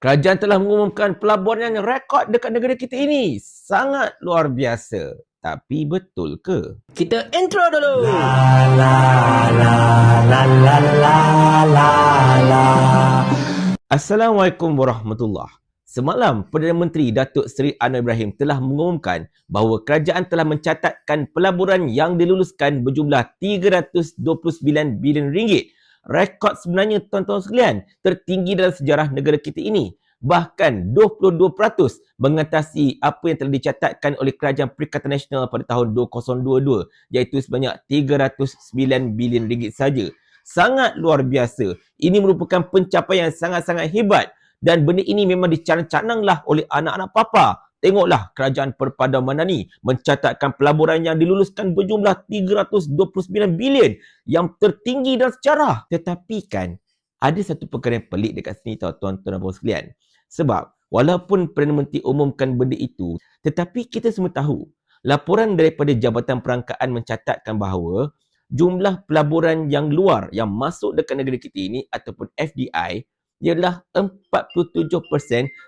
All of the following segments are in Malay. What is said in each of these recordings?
Kerajaan telah mengumumkan pelaburan yang rekod dekat negara kita ini. Sangat luar biasa. Tapi betul ke? Kita intro dulu. Assalamualaikum warahmatullahi. Semalam, Perdana Menteri Datuk Seri Anwar Ibrahim telah mengumumkan bahawa kerajaan telah mencatatkan pelaburan yang diluluskan berjumlah 329 bilion ringgit. Rekod sebenarnya tuan-tuan sekalian, tertinggi dalam sejarah negara kita ini. Bahkan 22% mengatasi apa yang telah dicatatkan oleh Kerajaan Perikatan Nasional pada tahun 2022, iaitu sebanyak 309 bilion ringgit saja. Sangat luar biasa. Ini merupakan pencapaian sangat-sangat hebat dan benda ini memang dicanang-cananglah oleh anak-anak papa. Tengoklah kerajaan perpadanan ni mencatatkan pelaburan yang diluluskan berjumlah 329 bilion yang tertinggi dalam sejarah. Tetapi kan ada satu perkara yang pelik dekat sini tau tuan-tuan dan puan sekalian. Sebab walaupun Perdana Menteri umumkan benda itu, tetapi kita semua tahu laporan daripada Jabatan Perangkaan mencatatkan bahawa jumlah pelaburan yang luar yang masuk dekat negara kita ini ataupun FDI ialah 47%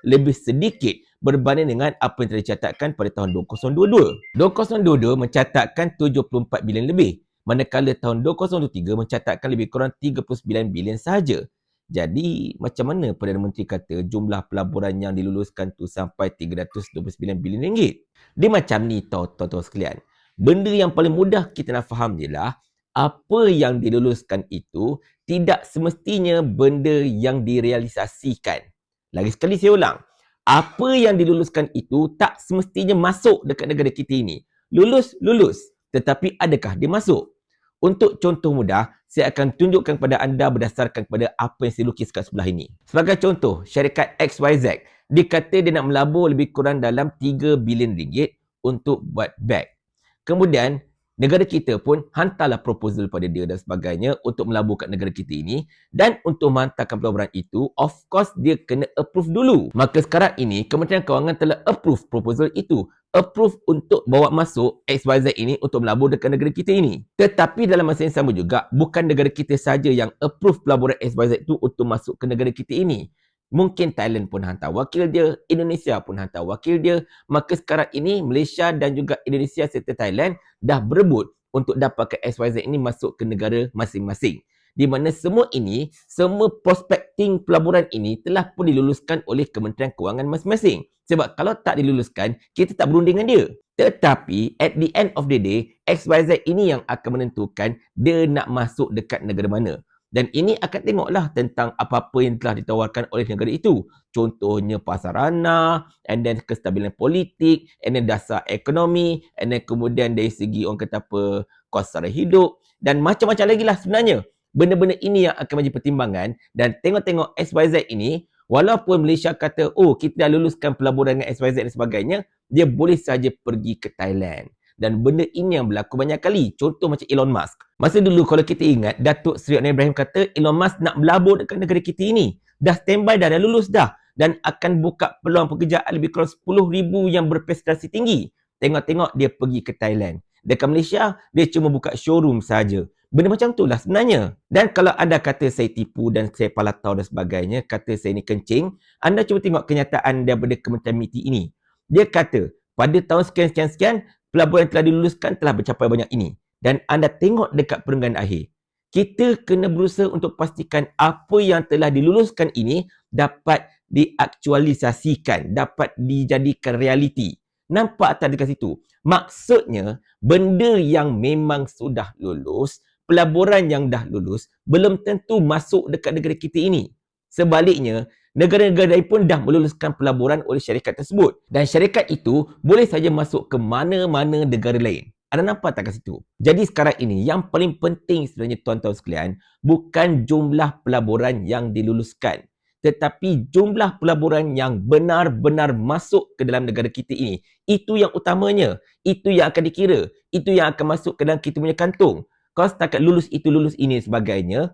lebih sedikit berbanding dengan apa yang telah dicatatkan pada tahun 2022. 2022 mencatatkan 74 bilion lebih, manakala tahun 2023 mencatatkan lebih kurang 39 bilion sahaja. Jadi macam mana Perdana Menteri kata jumlah pelaburan yang diluluskan tu sampai 329 bilion ringgit? Dia macam ni tau tuan-tuan sekalian. Benda yang paling mudah kita nak faham ialah apa yang diluluskan itu tidak semestinya benda yang direalisasikan. Lagi sekali saya ulang. Apa yang diluluskan itu tak semestinya masuk dekat negara kita ini. Lulus. Tetapi adakah dia masuk? Untuk contoh mudah, saya akan tunjukkan kepada anda berdasarkan kepada apa yang saya lukis kat sebelah ini. Sebagai contoh, syarikat XYZ, dia kata dia nak melabur lebih kurang dalam 3 bilion ringgit untuk buat beg. Kemudian, negara kita pun hantarlah proposal pada dia dan sebagainya untuk melabur kat negara kita ini, dan untuk menghantarkan pelaburan itu, of course dia kena approve dulu. Maka sekarang ini Kementerian Kewangan telah approve proposal itu, approve untuk bawa masuk XYZ ini untuk melabur dekat negara kita ini. Tetapi dalam masa yang sama juga, bukan negara kita saja yang approve pelaburan XYZ itu untuk masuk ke negara kita ini. Mungkin Thailand pun hantar wakil dia, Indonesia pun hantar wakil dia. Maka sekarang ini Malaysia dan juga Indonesia serta Thailand dah berebut untuk dapatkan XYZ ini masuk ke negara masing-masing. Di mana semua ini, semua prospecting pelaburan ini telah pun diluluskan oleh Kementerian Kewangan masing-masing. Sebab kalau tak diluluskan, kita tak berunding dengan dia. Tetapi at the end of the day, XYZ ini yang akan menentukan dia nak masuk dekat negara mana. Dan ini akan tengoklah tentang apa-apa yang telah ditawarkan oleh negara itu. Contohnya pasarana, and then kestabilan politik, and then dasar ekonomi, and then kemudian dari segi orang kata apa, kos sara hidup, dan macam-macam lagi lah sebenarnya. Benda-benda ini yang akan menjadi pertimbangan, dan tengok-tengok XYZ ini, walaupun Malaysia kata, oh kita dah luluskan pelaburan dengan XYZ dan sebagainya, dia boleh saja pergi ke Thailand. Dan benda ini yang berlaku banyak kali. Contoh macam Elon Musk. Masa dulu kalau kita ingat, Datuk Seri Anwar Ibrahim kata Elon Musk nak melabur dekat negara kita ini. Dah standby dah lulus dah. Dan akan buka peluang pekerjaan lebih kurang 10,000 yang berprestasi tinggi. Tengok-tengok dia pergi ke Thailand. Dekat Malaysia, dia cuma buka showroom saja. Benda macam tu lah sebenarnya. Dan kalau anda kata saya tipu dan saya palatau dan sebagainya, kata saya ni kencing, anda cuba tengok kenyataan daripada Kementerian MITI ini. Dia kata, pada tahun sekian-sekian, pelaburan yang telah diluluskan telah mencapai banyak ini. Dan anda tengok dekat perenggan akhir. Kita kena berusaha untuk pastikan apa yang telah diluluskan ini dapat diaktualisasikan, dapat dijadikan realiti. Nampak tak dekat situ? Maksudnya, benda yang memang sudah lulus, pelaburan yang dah lulus, belum tentu masuk dekat negara kita ini. Sebaliknya, negara-negara lain pun dah meluluskan pelaburan oleh syarikat tersebut. Dan syarikat itu boleh saja masuk ke mana-mana negara lain. Anda nampak tak kat situ? Jadi sekarang ini, yang paling penting sebenarnya tuan-tuan sekalian, bukan jumlah pelaburan yang diluluskan. Tetapi jumlah pelaburan yang benar-benar masuk ke dalam negara kita ini. Itu yang utamanya. Itu yang akan dikira. Itu yang akan masuk ke dalam kita punya kantung. Kalau setakat lulus itu, lulus ini sebagainya,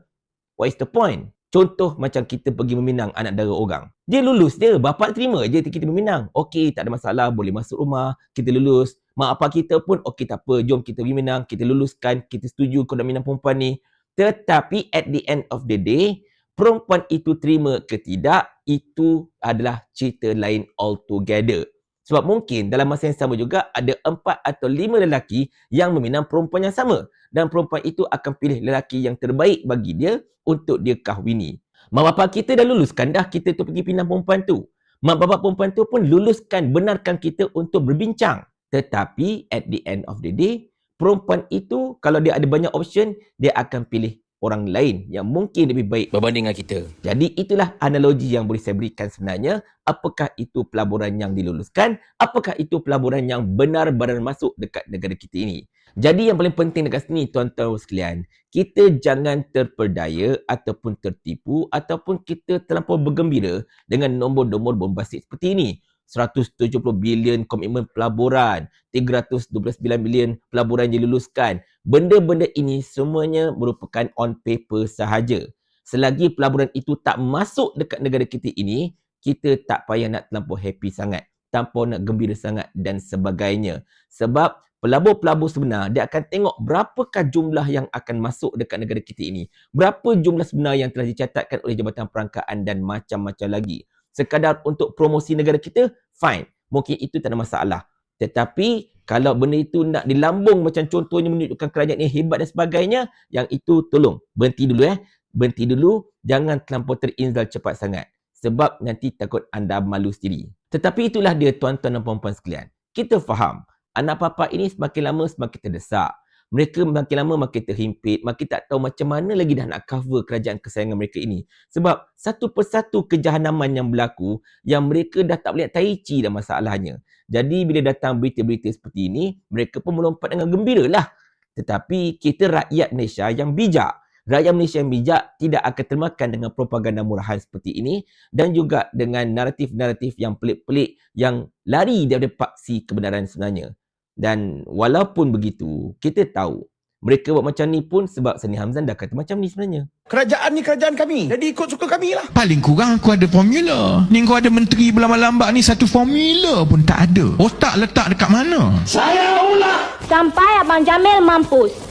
what is the point? Contoh macam kita pergi meminang anak dara orang. Dia lulus dia, bapa terima je kita meminang. Okey, tak ada masalah, boleh masuk rumah, kita lulus. Mak apa kita pun, okey tak apa, jom kita pergi minang, kita luluskan, kita setuju kau nak minang perempuan ni. Tetapi at the end of the day, perempuan itu terima ke tidak, itu adalah cerita lain altogether. Sebab mungkin dalam masa yang sama juga ada 4 atau 5 lelaki yang meminang perempuan yang sama. Dan perempuan itu akan pilih lelaki yang terbaik bagi dia untuk dia kahwini. Mak bapak kita dah luluskan dah kita tu pergi pinang perempuan tu. Mak bapak perempuan tu pun luluskan, benarkan kita untuk berbincang. Tetapi at the end of the day, perempuan itu kalau dia ada banyak option, dia akan pilih orang lain yang mungkin lebih baik berbanding dengan kita. Jadi itulah analogi yang boleh saya berikan sebenarnya. Apakah itu pelaburan yang diluluskan? Apakah itu pelaburan yang benar-benar masuk dekat negara kita ini? Jadi yang paling penting dekat sini tuan-tuan sekalian, kita jangan terperdaya ataupun tertipu ataupun kita terlampau bergembira dengan nombor-nombor bombastik seperti ini. 170 bilion komitmen pelaburan, 329 bilion pelaburan diluluskan. Benda-benda ini semuanya merupakan on paper sahaja. Selagi pelaburan itu tak masuk dekat negara kita ini, kita tak payah nak terlampau happy sangat, tanpa nak gembira sangat dan sebagainya. Sebab pelabur-pelabur sebenar, dia akan tengok berapakah jumlah yang akan masuk dekat negara kita ini. Berapa jumlah sebenar yang telah dicatatkan oleh Jabatan Perangkaan dan macam-macam lagi. Sekadar untuk promosi negara kita, fine. Mungkin itu tak ada masalah. Tetapi kalau benda itu nak dilambung macam contohnya menunjukkan kerajaan ini hebat dan sebagainya, yang itu tolong berhenti dulu Berhenti dulu, jangan terlampau terinzal cepat sangat. Sebab nanti takut anda malu sendiri. Tetapi itulah dia tuan-tuan dan puan-puan sekalian. Kita faham, anak papa ini semakin lama semakin terdesak. Mereka makin lama makin terhimpit, makin tak tahu macam mana lagi dah nak cover kerajaan kesayangan mereka ini. Sebab satu persatu kejahanaman yang berlaku, yang mereka dah tak boleh tai chi dah masalahnya. Jadi bila datang berita-berita seperti ini, mereka pun melompat dengan gembira lah. Tetapi kita rakyat Malaysia yang bijak. Rakyat Malaysia yang bijak tidak akan termakan dengan propaganda murahan seperti ini dan juga dengan naratif-naratif yang pelik-pelik yang lari daripada paksi kebenaran sebenarnya. Dan walaupun begitu, kita tahu mereka buat macam ni pun sebab Sani Hamzan dah kata macam ni sebenarnya. Kerajaan ni kerajaan kami. Jadi ikut suka kami lah. Paling kurang aku ada formula. Ni kau ada menteri berlambat-lambat ni satu formula pun tak ada. Otak letak dekat mana? Saya ulah. Sampai Abang Jamil mampus.